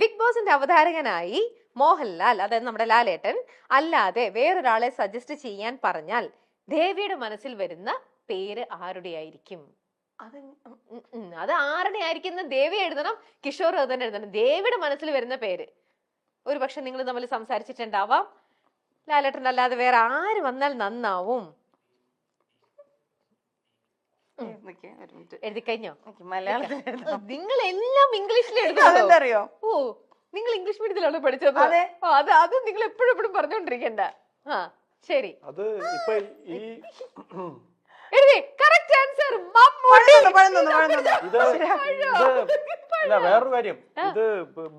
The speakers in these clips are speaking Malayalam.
ബിഗ് ബോസിന്റെ അവതാരകനായി മോഹൻലാൽ, അതായത് നമ്മുടെ ലാലേട്ടൻ അല്ലാതെ വേറൊരാളെ സജസ്റ്റ് ചെയ്യാൻ പറഞ്ഞാൽ ദേവിയുടെ മനസ്സിൽ വരുന്ന പേര് ആരുടെയായിരിക്കും? അത് ആരുടെ ആയിരിക്കും? ദേവി എഴുതണം, കിഷോർ തന്നെ എഴുതണം. ദേവിയുടെ മനസ്സിൽ വരുന്ന പേര്. ഒരു പക്ഷെ നിങ്ങൾ തമ്മിൽ സംസാരിച്ചിട്ടുണ്ടാവാം. ലാലേട്ടൻ അല്ലാതെ വേറെ ആര് വന്നാൽ നന്നാവും? എഴുതി കഴിഞ്ഞോ? മലയാളത്തിൽ നിങ്ങൾ എല്ലാം ഇംഗ്ലീഷിൽ എഴുതാറിയോ? ഓ, നിങ്ങൾ ഇംഗ്ലീഷ് മീഡിയത്തിലാണ് പഠിച്ചത്. അത് നിങ്ങൾ എപ്പോഴും എപ്പോഴും പറഞ്ഞോണ്ടിരിക്കണ്ട. ആ ശരി, അത് ഇപ്പൊ ഈ എഴുതി. കറക്റ്റ് ആൻസർ അല്ല, വേറൊരു കാര്യം, ഇത്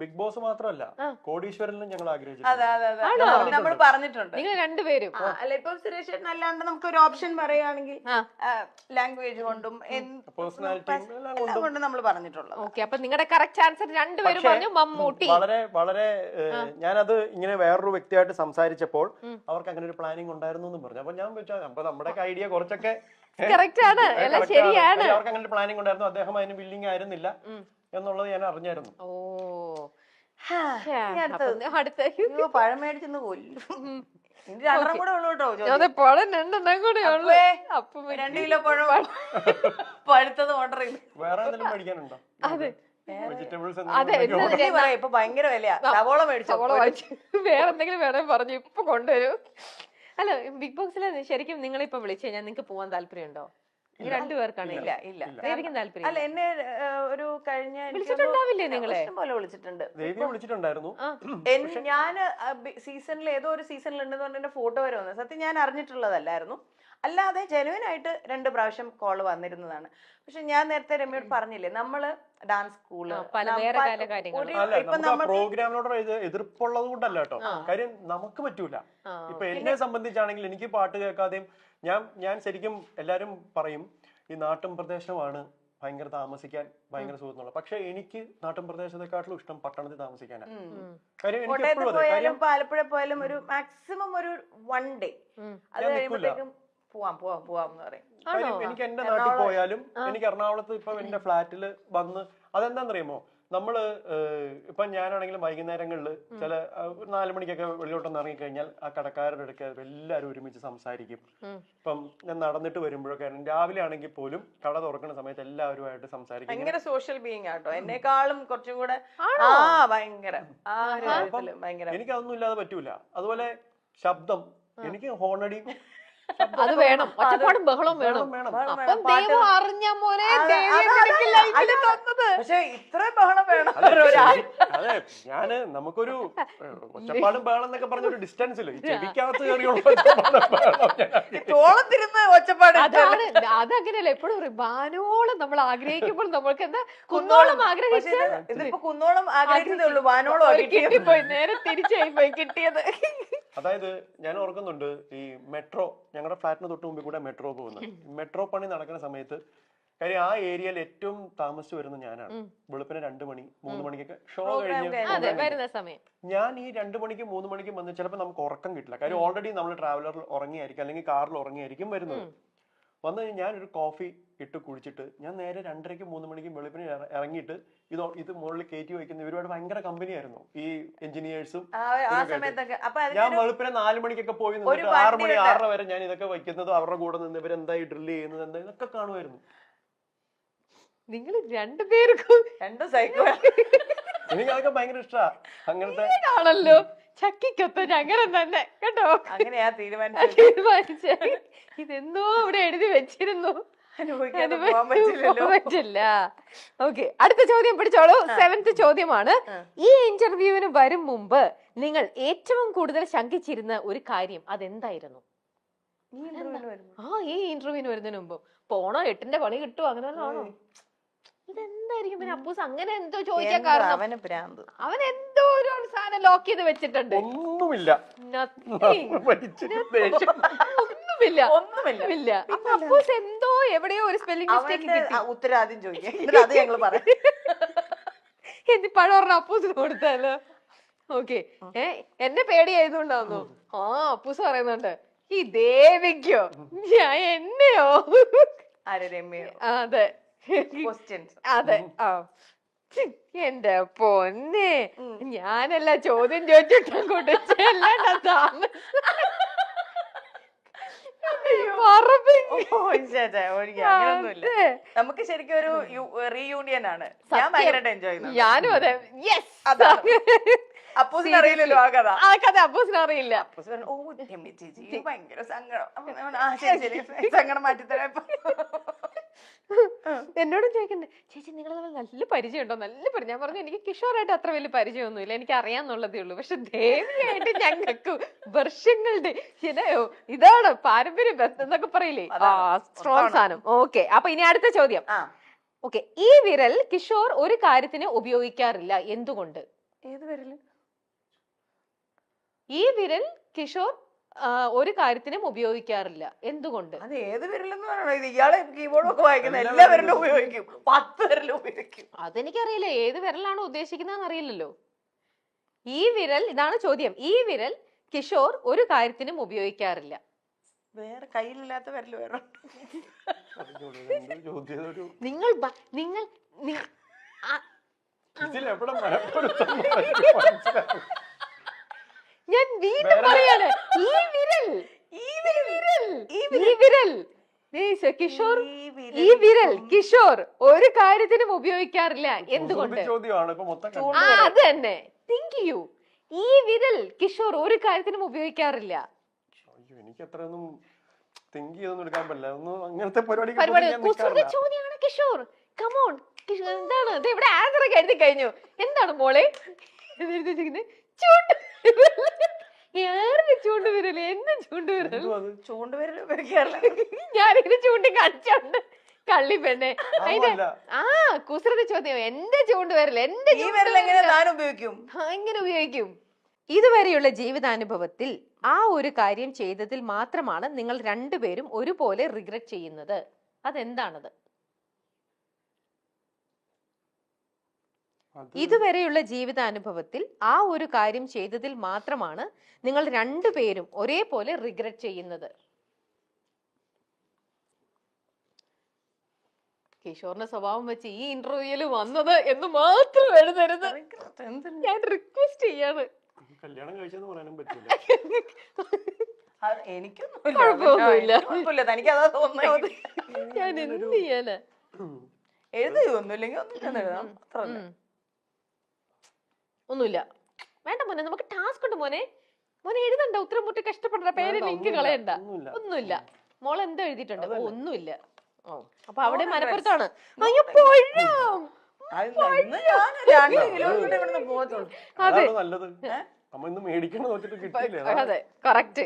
ബിഗ് ബോസ് മാത്രമല്ല, കോടീശ്വരനിലും ഞങ്ങൾ ആഗ്രഹിച്ചു. നമ്മൾ പറഞ്ഞിട്ടുണ്ട് നിങ്ങൾ രണ്ടുപേരും. അല്ല, ഇപ്പൊ സുരേഷ് ചേട്ടൻ അല്ലാണ്ട് നമുക്ക് ഒരു ഓപ്ഷൻ പറയുകയാണെങ്കിൽ ലാംഗ്വേജ് കൊണ്ടും പേഴ്സണാലിറ്റി എല്ലാം കൊണ്ടും നമ്മൾ പറഞ്ഞിട്ടുള്ളത്. ഓക്കെ, അപ്പൊ നിങ്ങളുടെ കറക്റ്റ് ആൻസർ രണ്ടുപേരും പറഞ്ഞു. മമ്മൂട്ടി. വളരെ വളരെ ഞാനത് ഇങ്ങനെ വേറൊരു വ്യക്തിയായിട്ട് സംസാരിച്ചപ്പോൾ അവർക്ക് അങ്ങനെ ഒരു പ്ലാനിങ് ഉണ്ടായിരുന്നു എന്ന് പറഞ്ഞു. അപ്പൊ ഞാൻ വെച്ചാൽ അപ്പൊ നമ്മുടെ ഐഡിയ കുറച്ചൊക്കെ കറക്റ്റ് ആണ്, ശരിയാണ്. അവർക്ക് അങ്ങനെ ഒരു പ്ലാനിങ് ഉണ്ടായിരുന്നു. അദ്ദേഹം അതിന് വില്ലിങ് ആയിരുന്നില്ല എന്നുള്ളത് ഞാൻ അറിഞ്ഞായിരുന്നു. ഓ, പഴം മേടിച്ചെന്ന് കൊല്ലും. 2 കൂടെ ഉള്ളു കേട്ടോ. 2 കിലോ പഴം പഴുത്തത് ഓർഡർ ചെയ്തു. വേറെ എന്തെങ്കിലും മേടിക്കാനുണ്ടോ? വെജിറ്റബിൾസ് ഇപ്പൊ ഭയങ്കര വിലയാ. സവോള മേടിച്ചോ? വേറെ എന്തെങ്കിലും വേണേ പറഞ്ഞു ഇപ്പൊ കൊണ്ടുവരൂ. അല്ല, ബിഗ് ബോക്സിൽ ശരിക്കും നിങ്ങളിപ്പോ വിളിച്ചു കഴിഞ്ഞാൽ നിങ്ങൾക്ക് പോവാൻ താല്പര്യമുണ്ടോ? രണ്ടുപേർക്കാണ്. ഇല്ല ഇല്ല, താല്പര്യം. അല്ല, എന്നെ ഒരു കഴിഞ്ഞ വിളിച്ചിട്ടുണ്ടാവില്ലേ? നിങ്ങളെ പോലെ വിളിച്ചിട്ടുണ്ട്. വിളിച്ചിട്ടുണ്ടായിരുന്നു. ഞാൻ സീസണിൽ ഏതോ ഒരു സീസണിൽ ഉണ്ടെന്ന് പറഞ്ഞ ഫോട്ടോ വരെ വന്നത് സത്യം ഞാൻ അറിഞ്ഞിട്ടുള്ളതല്ലായിരുന്നു. അല്ലാതെ ജെനുവിൻ ആയിട്ട് 2 പ്രാവശ്യം കോള് വന്നിരുന്നതാണ്. പക്ഷെ ഞാൻ നേരത്തെ രമ്യോട് പറഞ്ഞില്ലേ, നമ്മള് ഡാൻസ് സ്കൂള് പ്രോഗ്രാമിനോട് എതിർപ്പുള്ളത് കൊണ്ടല്ല കേട്ടോ. കാര്യം നമുക്ക് പറ്റൂല. ഇപ്പൊ എന്നെ സംബന്ധിച്ചാണെങ്കിൽ എനിക്ക് പാട്ട് കേൾക്കാതെയും ഞാൻ ശരിക്കും എല്ലാരും പറയും ഈ നാട്ടും പ്രദേശമാണ് ഭയങ്കര താമസിക്കാൻ ഭയങ്കര സുഖം. പക്ഷെ എനിക്ക് നാട്ടും പ്രദേശത്തെക്കാട്ടിലും ഇഷ്ടം പട്ടണത്തിൽ താമസിക്കാനാണ്. കോട്ടയത്ത് പോയാലും പാലപ്പുഴ പോയാലും ഒരു മാക്സിമം ഒരു 1 ഡേ അത് കഴിയുമ്പോഴത്തേക്കും പോവാന്ന് പറയും. എനിക്ക് എന്റെ നാട്ടിൽ പോയാലും എനിക്ക് എറണാകുളത്ത് ഇപ്പൊ എന്റെ ഫ്ലാറ്റില് വന്ന് അതെന്താന്നറിയുമോ, നമ്മള് ഇപ്പൊ ഞാനാണെങ്കിലും വൈകുന്നേരങ്ങളിൽ ചില 4 മണിക്കൊക്കെ വെളിയിലോട്ടൊന്ന് ഇറങ്ങിക്കഴിഞ്ഞാൽ ആ കടക്കാരുടെ അടുക്ക എല്ലാവരും ഒരുമിച്ച് സംസാരിക്കും. ഇപ്പം ഞാൻ നടന്നിട്ട് വരുമ്പോഴൊക്കെ രാവിലെ ആണെങ്കിൽ പോലും കട തുറക്കുന്ന സമയത്ത് എല്ലാവരുമായിട്ട് സംസാരിക്കും. ഭയങ്കര സോഷ്യൽ ബീയിങ് ആട്ടോ, എന്നെക്കാളും കുറച്ചും കൂടെ ഭയങ്കര. എനിക്കതൊന്നും ഇല്ലാതെ പറ്റൂല. അതുപോലെ ശബ്ദം, എനിക്ക് ഹോണടി അത് വേണം, ഒച്ചപ്പാടും ബഹളവും വേണം. പക്ഷെ ഇത്ര ബഹളം വേണം. അതെ, ഞാന് നമുക്കൊരു ഒച്ചപ്പാടും ബഹളം എന്നൊക്കെ പറഞ്ഞൊരു ഡിസ്റ്റൻസില് ചെവിക്കകത്ത് കയറിയുള്ള തോളത്തിരുന്ന് ഒച്ചപ്പാട്. അതങ്ങനെയല്ല, എപ്പോഴും വാനോളം നമ്മൾ ആഗ്രഹിക്കുമ്പോൾ നമ്മൾക്ക് എന്താ കുന്നോളം ആഗ്രഹിച്ചു. ഇതിപ്പോ കുന്നോളം ആഗ്രഹിച്ചതേ ഉള്ളൂ, വാനോളം കിട്ടിപ്പോയി. നേരെ തിരിച്ചായി പോയി കിട്ടിയത്. അതായത് ഞാൻ ഓർക്കുന്നുണ്ട്, ഈ മെട്രോ ഞങ്ങളുടെ ഫ്ലാറ്റിന് തൊട്ട് മുമ്പിൽ കൂടെ മെട്രോ പോകുന്നത്. മെട്രോ പണി നടക്കുന്ന സമയത്ത് കാര്യം ആ ഏരിയയിൽ ഏറ്റവും താമസിച്ചു വരുന്ന ഞാനാണ്. വെളുപ്പിന് 2 മണി 3 മണിക്കൊക്കെ ഷോ കഴിഞ്ഞ് ഞാൻ ഈ 2 മണിക്കും 3 മണിക്കും വന്ന് ചിലപ്പോൾ നമുക്ക് ഉറക്കം കിട്ടില്ല. കാര്യം ഓൾറെഡി നമ്മൾ ട്രാവലറിൽ ഉറങ്ങിയായിരിക്കും അല്ലെങ്കിൽ കാറിൽ ഉറങ്ങിയായിരിക്കും വരുന്നത്. വന്നു കഴിഞ്ഞാൽ ഞാനൊരു കോഫി ഇട്ട് കുടിച്ചിട്ട് ഞാൻ നേരെ 2:30ക്കും 3 മണിക്കും വെളുപ്പിന് ഇറങ്ങിയിട്ട് ഇത് മുകളിൽ കയറ്റി വയ്ക്കുന്ന ഇവരുമായിട്ട് ഭയങ്കര കമ്പനിയായിരുന്നു ഈ എഞ്ചിനീയേഴ്സും. ഞാൻ വെളുപ്പിനെ 4 മണിക്കൊക്കെ പോയി നിന്നിട്ട് 6 മണി 6:30 വരെ ഞാൻ ഇതൊക്കെ വയ്ക്കുന്നതും അവരുടെ കൂടെ നിന്ന് ഇവരെന്തായി ഡ്രില്ല് ചെയ്യുന്നത് എന്താ ഇതൊക്കെ കാണുമായിരുന്നു. നിങ്ങൾ രണ്ടുപേർക്കും സൈക്കോ. എനിക്ക് അതൊക്കെ ഭയങ്കര ഇഷ്ടമാണ്. അങ്ങനത്തെ ആണല്ലോ, ചക്കിക്കൊത്ത അങ്ങനെ തന്നെ കേട്ടോ. അങ്ങനെയാ തീരുമാനിച്ച ഇതെന്തോ ഇവിടെ എഴുതി വെച്ചിരുന്നു, പറ്റില്ല. ഓക്കെ, അടുത്ത ചോദ്യം പിടിച്ചോളൂ. 7th ചോദ്യമാണ്. ഈ ഇന്റർവ്യൂവിന് വരും മുമ്പ് നിങ്ങൾ ഏറ്റവും കൂടുതൽ ശങ്കിച്ചിരുന്ന ഒരു കാര്യം അതെന്തായിരുന്നു? ഈ ഇന്റർവ്യൂവിന് വരുന്നതിന് മുമ്പ് പോണോ 8ന്റെ പണി കിട്ടുമോ അങ്ങനെ ആണോ? ഇതെന്തായിരിക്കും? പിന്നെ അപ്പൂസ് അങ്ങനെ എന്തോ ചോദിക്കാൻ കാരണം അവൻ എന്തോ ഒരു സാധനം ലോക്ക് ചെയ്ത് വെച്ചിട്ടുണ്ട്. ഒന്നുമില്ല. അപ്പൊ അപ്പൂസ് എന്തോ എവിടെയോ ഒരു സ്പെല്ലിംഗ് മിസ്റ്റേക്ക് കിട്ടി. ഉത്തരാദ്യം ചോദിക്കാം, എന്ത് പഴം പറഞ്ഞ അപ്പൂസിന് കൊടുത്താലോ? ഓക്കെ, എന്നെ പേടിയായതുകൊണ്ടാന്നു. അപ്പൂസ് പറയുന്നുണ്ട് ഈ ദേവിക്കോ ഞാൻ എന്നെയോ? രമ്യോ? അതെ അതെ. എന്റെ പൊന്നെ, ഉം. ഞാനല്ല ചോദ്യം ചോദിച്ചിട്ടും കുടിച്ചല്ലാണ്ട അങ്ങനൊന്നുമില്ല. നമുക്ക് ശരിക്കും ഒരു റീയൂണിയൻ ആണ്. ഞാൻ ഭയങ്കരമായിട്ട് എൻജോയ് ചെയ്യുന്നു. ഞാനും അതെ. യെസ്, അതാണ്. അപ്പൂസിന് അറിയില്ലല്ലോ ആ കഥ. ആ കഥ അപ്പൂസിന് അറിയില്ല. അപ്പൂസ് പറഞ്ഞു, ഓ രമ്യ ചേച്ചി ഭയങ്കര സങ്കടം. അപ്പൊ ഞാൻ പറഞ്ഞു, ആ ശരി ശരി, സങ്കടം മാറ്റിത്തരാം. എന്നോടും ചോദിക്കണ്ടേ, ചേച്ചി നിങ്ങൾ തമ്മിൽ നല്ല പരിചയം ഉണ്ടോ? നല്ല പരിചയം. ഞാൻ പറഞ്ഞു എനിക്ക് കിഷോറായിട്ട് അത്ര വലിയ പരിചയമൊന്നുമില്ല, എനിക്ക് അറിയാന്നുള്ളതേ ഉള്ളൂ. പക്ഷെ ദേവിയായിട്ട് ഞങ്ങൾക്ക് വർഷങ്ങളുടെ ഇതാണ് പാരമ്പര്യ ബന്ധം എന്നൊക്കെ പറയില്ലേ, സ്ട്രോങ് സാധനം. ഓക്കെ, അപ്പൊ ഇനി അടുത്ത ചോദ്യം. ഓക്കെ, ഈ വിരൽ കിഷോർ ഒരു കാര്യത്തിന് ഉപയോഗിക്കാറില്ല, എന്തുകൊണ്ട്? ഏത് വിരല്? ഈ വിരൽ കിഷോർ ഒരു കാര്യത്തിനും ഉപയോഗിക്കാറില്ല, എന്തുകൊണ്ട്? അത് ഏത് വിരലെന്ന് പറയണോ? ഇത് ഇയാളെ കീബോർഡൊക്കെ വായിക്കുന്ന എല്ലാ വിരലും ഉപയോഗിക്കും, 10 വിരലും ഉപയോഗിക്കും. അതെനിക്കറിയില്ല, ഏത് വിരലാണോ ഉദ്ദേശിക്കുന്നതെന്ന് അറിയില്ലല്ലോ. ഈ വിരൽ, ഇതാണ് ചോദ്യം, ഈ വിരൽ കിഷോർ ഒരു കാര്യത്തിനും ഉപയോഗിക്കാറില്ല. വേറെ കയ്യിലില്ലാത്ത വിരൽ വേറെ? നിങ്ങൾ ഞാൻ വീണ്ടും പറയാണ്, ഈ വിരൽ കിഷോർ, ഈ വിരൽ കിഷോർ ഒരു കാര്യത്തിനും ഉപയോഗിക്കാറില്ല, എന്തുകൊണ്ട്? അത് തന്നെ, തിങ്ക് യു. ഈ വിരൽ കിഷോർ ഒരു കാര്യത്തിനും ഉപയോഗിക്കാറില്ല. എനിക്ക് അത്രയൊന്നും തിങ്ക് ചെയ്തൊന്നും എടുക്കാൻ പറ്റില്ല. അങ്ങനത്തെ പരിപാടി കുസൃതി ചോദ്യമാണ് കിഷോർ. കമോൺ, എന്താണ് ഇത്? ഇവിടെ ആൻസർ ഒക്കെ എഴുതി കഴിഞ്ഞു. എന്താണ് മോളെ ചൂണ്ടുവിരൽ? എന്ത് ചൂണ്ടുവിരൽ? ചൂണ്ടുവിരൽ ഉപയോഗിക്കാറില്ല. ഞാനിങ്ങനെ ചൂണ്ടി കാണിച്ചോണ്ട് കള്ളി പെണ്ണെ. അതിന്റെ കുസൃതി ചോദ്യം. എന്റെ ചൂണ്ടുവിരൽ, എന്റെ ഉപയോഗിക്കും, എങ്ങനെ ഉപയോഗിക്കും? ഇതുവരെയുള്ള ജീവിതാനുഭവത്തിൽ ആ ഒരു കാര്യം ചെയ്തതിൽ മാത്രമാണ് നിങ്ങൾ രണ്ടുപേരും ഒരുപോലെ റിഗ്രറ്റ് ചെയ്യുന്നത്. അതെന്താണത്? ഇതുവരെയുള്ള ജീവിതാനുഭവത്തിൽ ആ ഒരു കാര്യം ചെയ്തതിൽ മാത്രമാണ് നിങ്ങൾ രണ്ടുപേരും ഒരേപോലെ റിഗ്രറ്റ് ചെയ്യുന്നത്. കിഷോറിന്റെ സ്വഭാവം വെച്ച് ഈ ഇന്റർവ്യൂല് വന്നത് എന്ന് മാത്രം എഴുതരുത്, ഞാൻ റിക്വസ്റ്റ് ചെയ്യാണ്. കല്യാണം കഴിച്ചെന്ന് പറയാനും പറ്റില്ല. എനിക്കൊന്നുമില്ല, തനിക്കതാ തോന്നുന്നത്. ഞാൻ എന്ത് ചെയ്യാനാ? എഴുതൊന്നുമില്ലെങ്കിൽ ഒന്നുമില്ല, വേണ്ട മോനെ, നമുക്ക് ടാസ്ക് ഉണ്ട് മോനെ. മോനെ എഴുതണ്ട, ഉത്തരം മുട്ടി കഷ്ടപ്പെടണ്ട, പേര് ലിങ്ക് കളയണ്ട. ഒന്നുമില്ല. മോൾ എന്താ എഴുതിയിട്ടുണ്ട്? ഒന്നുമില്ല. അപ്പൊ അവിടെ മലപ്പുറത്താണ്. അയ്യോ പഴം. അതെ, നല്ലത്. അതെ, കറക്റ്റ്.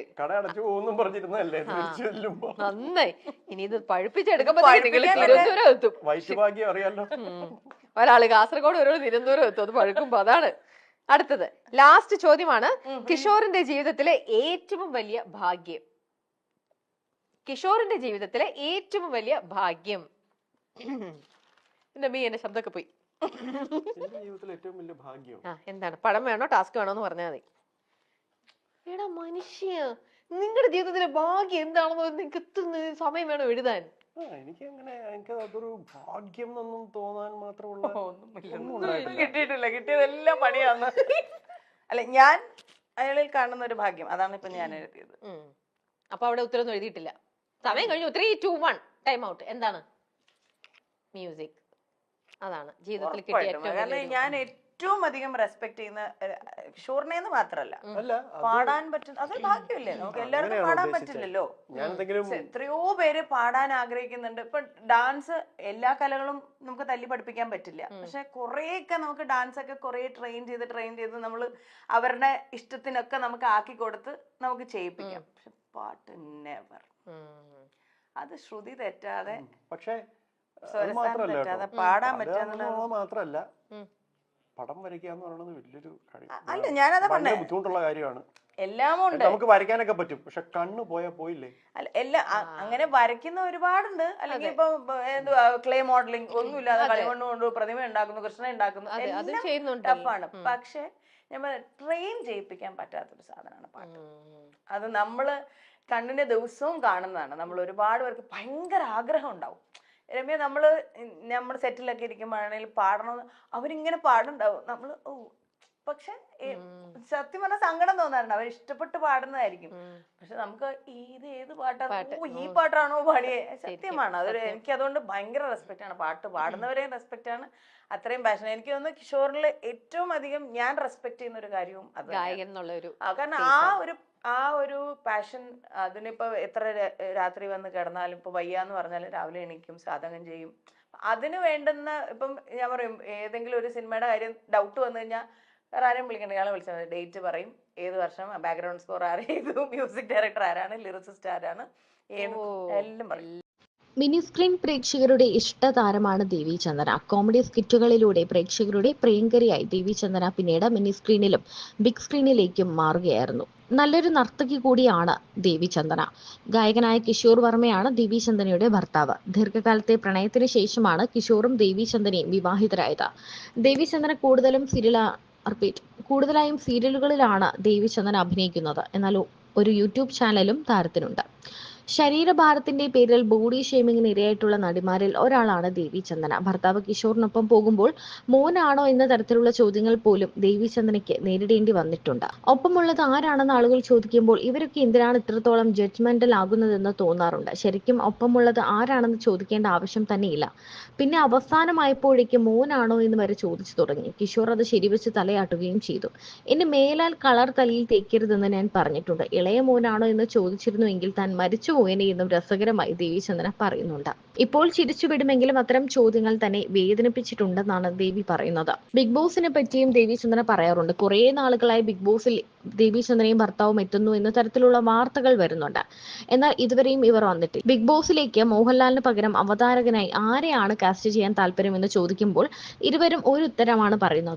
നന്നായി. ഇനി ഇത് പഴുപ്പിച്ചെടുക്കുമ്പോ തിരുവനന്തപുരം എത്തും. ഒരാള് കാസർഗോഡ്, ഒരാള് തിരുവനന്തപുരം എത്തും, അത് പഴുക്കുമ്പോ. അതാണ് അടുത്തത്. ലാസ്റ്റ് ചോദ്യമാണ്. കിഷോറിന്റെ ജീവിതത്തിലെ ഏറ്റവും വലിയ ഭാഗ്യം. കിഷോറിന്റെ ജീവിതത്തിലെ ഏറ്റവും വലിയ ഭാഗ്യം. എന്റെ എന്റെ ശബ്ദമൊക്കെ പോയി. എന്താണ്? പടം വേണോ ടാസ്ക് വേണോ എന്ന് പറഞ്ഞാൽ മതി. എടാ മനുഷ്യ, നിങ്ങളുടെ ജീവിതത്തിലെ ഭാഗ്യം എന്താണെന്ന് നിങ്ങൾക്ക് എത്തുന്ന സമയം വേണോ എഴുതാൻ? എനിക്ക് അതൊരു ഭാഗ്യം എന്നൊന്നും തോന്നാൻ മാത്രമുള്ള കിട്ടിയിട്ടില്ല. കിട്ടിയതെല്ലാം പണിയാന്ന്. അല്ല, ഞാൻ അയാളിൽ കാണുന്ന ഒരു ഭാഗ്യം, അതാണ് ഇപ്പൊ ഞാൻ എഴുതിയത്. അപ്പൊ അവിടെ ഉത്തരവൊന്നും എഴുതിയിട്ടില്ല. സമയം കഴിഞ്ഞു. 3, 2, 1 ടൈം ഔട്ട്. എന്താണ്? മ്യൂസിക്. അതാണ് ജീവിതത്തിൽ കിട്ടിയ. ഞാൻ ഏറ്റവും അധികം റെസ്പെക്ട് ചെയ്യുന്ന കിഷോറിനെന്ന് മാത്രല്ല, പാടാൻ പറ്റുന്ന അതൊരു ഭാഗ്യമല്ലേ? നമുക്ക് എല്ലാവർക്കും പാടാൻ പറ്റില്ലല്ലോ. എത്രയോ പേര് പാടാൻ ആഗ്രഹിക്കുന്നുണ്ട്. ഇപ്പൊ ഡാൻസ്, എല്ലാ കലകളും നമുക്ക് തല്ലി പഠിപ്പിക്കാൻ പറ്റില്ല. പക്ഷെ കുറെയൊക്കെ നമുക്ക് ഡാൻസ് ഒക്കെ കുറെ ട്രെയിൻ ചെയ്ത് നമ്മൾ അവരുടെ ഇഷ്ടത്തിനൊക്കെ നമുക്ക് ആക്കി കൊടുത്ത് നമുക്ക് ചെയ്യിപ്പിക്കാം. പക്ഷെ പാട്ട് നെവർ. അത് ശ്രുതി തെറ്റാതെ, പക്ഷേ പാടാൻ പറ്റാതെ മാത്രല്ല, പടം വരയ്ക്കുക എന്ന് പറയുന്നത് വലിയൊരു അല്ല, ഞാനതാ പറഞ്ഞ ബുദ്ധിമുട്ടുള്ള കാര്യമാണ്. എല്ലാം ഉണ്ട്. നമുക്ക് വരയ്ക്കാനൊക്കെ പറ്റും, പക്ഷെ കണ്ണ് പോയില്ലേ? അല്ല, എല്ലാം അങ്ങനെ വരയ്ക്കുന്ന ഒരുപാടുണ്ട്. അല്ലെങ്കിൽ ഇപ്പൊ ക്ലേ മോഡലിംഗ് ഒന്നുമില്ലാതെ കളിമണ്ണ് കൊണ്ട് പ്രതിമ ഉണ്ടാക്കുന്നു, കൃഷ്ണ ഉണ്ടാക്കുന്നു, ടഫാണ്. പക്ഷെ ഞാൻ ട്രെയിൻ ചെയ്യിപ്പിക്കാൻ പറ്റാത്തൊരു സാധനമാണ് പാട്ട്. അത് നമ്മള് കണ്ണിന്റെ ദിവസവും കാണുന്നതാണ്. നമ്മൾ ഒരുപാട് പേർക്ക് ഭയങ്കര ആഗ്രഹം ഉണ്ടാവും. രമ്യ നമ്മള് സെറ്റിലൊക്കെ ഇരിക്കുമ്പോഴാണെങ്കിലും പാടണം, അവരിങ്ങനെ പാടുണ്ടാവും, നമ്മള് പക്ഷെ സത്യം പറഞ്ഞാൽ സങ്കടം തോന്നാറുണ്ട്, അവർ ഇഷ്ടപ്പെട്ട് പാടുന്നതായിരിക്കും. പക്ഷെ നമുക്ക് ഇത് ഏത് പാട്ടാണ്, ഈ പാട്ടാണോ പാടിയേ? സത്യമാണ്. അതൊരു എനിക്ക് അതുകൊണ്ട് ഭയങ്കര റെസ്പെക്ട് ആണ്, പാട്ട് പാടുന്നവരെയും റെസ്പെക്ട് ആണ്, അത്രയും പാഷൻ. എനിക്ക് തോന്നുന്നു കിഷോറിൽ ഏറ്റവും അധികം ഞാൻ റെസ്പെക്ട് ചെയ്യുന്ന ഒരു കാര്യവും അത് കാരണം ആ ഒരു പാഷൻ. അതിനിപ്പോ എത്ര രാത്രി വന്ന് കിടന്നാലും ഇപ്പൊ വയ്യാന്ന് പറഞ്ഞാലും രാവിലെ എണീക്കും, സാധകം ചെയ്യും. അതിന് വേണ്ടുന്ന, ഇപ്പം ഞാൻ പറയും ഏതെങ്കിലും ഒരു സിനിമയുടെ കാര്യം ഡൗട്ട് വന്നു കഴിഞ്ഞാൽ വേറെ ആരെയും വിളിക്കണ്ട, ഇയാളെ വിളിച്ചാൽ മതി, ഡേറ്റ് പറയും, ഏത് വർഷം, ബാക്ക്ഗ്രൗണ്ട് സ്കോർ ആര് ചെയ്തു, മ്യൂസിക് ഡയറക്ടർ ആരാണ്, ലിറിസിസ്റ്റ് ആരാണ്, എല്ലാം പറയും. മിനി സ്ക്രീൻ പ്രേക്ഷകരുടെ ഇഷ്ടതാരമാണ് ദേവി ചന്ദന. കോമഡി സ്കിറ്റുകളിലൂടെ പ്രേക്ഷകരുടെ പ്രിയങ്കരിയായി ദേവി ചന്ദന പിന്നീട് മിനി സ്ക്രീനിലും ബിഗ് സ്ക്രീനിലേക്കും മാറുകയായിരുന്നു. നല്ലൊരു നർത്തകി കൂടിയാണ് ദേവി ചന്ദന. ഗായകനായ കിഷോർ വർമ്മയാണ് ദേവി ചന്ദനയുടെ ഭർത്താവ്. ദീർഘകാലത്തെ പ്രണയത്തിന് ശേഷമാണ് കിഷോറും ദേവി ചന്ദനയും വിവാഹിതരായത്. ദേവി ചന്ദന കൂടുതലായും സീരിയലുകളിലാണ് ദേവി ചന്ദന അഭിനയിക്കുന്നത്. എന്നാൽ ഒരു യൂട്യൂബ് ചാനലും താരത്തിനുണ്ട്. ശരീരഭാരത്തിന്റെ പേരിൽ ബോഡി ഷേമിങ്ങിന് ഇരയായിട്ടുള്ള നടിമാരിൽ ഒരാളാണ് ദേവി ചന്ദന. ഭർത്താവ് കിഷോറിനൊപ്പം പോകുമ്പോൾ മോനാണോ എന്ന തരത്തിലുള്ള ചോദ്യങ്ങൾ പോലും ദേവി ചന്ദനയ്ക്ക് നേരിടേണ്ടി വന്നിട്ടുണ്ട്. ഒപ്പമുള്ളത് ആരാണെന്ന് ആളുകൾ ചോദിക്കുമ്പോൾ ഇവരൊക്കെ എന്തിനാണ് ഇത്രത്തോളം ജഡ്ജ്മെന്റൽ ആകുന്നതെന്ന് തോന്നാറുണ്ട്. ശരിക്കും ഒപ്പമുള്ളത് ആരാണെന്ന് ചോദിക്കേണ്ട ആവശ്യം തന്നെയില്ല. പിന്നെ അവസാനമായപ്പോഴേക്കും മോനാണോ എന്ന് വരെ ചോദിച്ചു തുടങ്ങി. കിഷോർ അത് ശരിവെച്ച് തലയാട്ടുകയും ചെയ്തു. ഇനി മേലാൽ കളർ തലയിൽ തേക്കരുതെന്ന് ഞാൻ പറഞ്ഞിട്ടുണ്ട്. ഇളയ മോനാണോ എന്ന് ചോദിച്ചിരുന്നുവെങ്കിൽ താൻ മരിച്ചു പോയനെ എന്നും രസകരമായി ദേവി ചന്ദന പറയുന്നുണ്ട്. ഇപ്പോൾ ചിരിച്ചുവിടുമെങ്കിലും അത്തരം ചോദ്യങ്ങൾ തന്നെ വേദനിപ്പിച്ചിട്ടുണ്ടെന്നാണ് ദേവി പറയുന്നത്. ബിഗ് ബോസിനെ പറ്റിയും ദേവി ചന്ദന പറയാറുണ്ട്. കുറെ നാളുകളായി ബിഗ് ബോസിൽ ദേവി ചന്ദനയും ഭർത്താവും എത്തുന്നു എന്ന തരത്തിലുള്ള വാർത്തകൾ വരുന്നുണ്ട്. എന്നാൽ ഇതുവരെയും ഇവർ വന്നിട്ടില്ല. ബിഗ് ബോസിലേക്ക് മോഹൻലാലിന് പകരം അവതാരകനായി ആരെയാണ് കാസ്റ്റ് ചെയ്യാൻ താല്പര്യമെന്ന് ചോദിക്കുമ്പോൾ ഇരുവരും ഒരു ഉത്തരമാണ് പറയുന്നത്.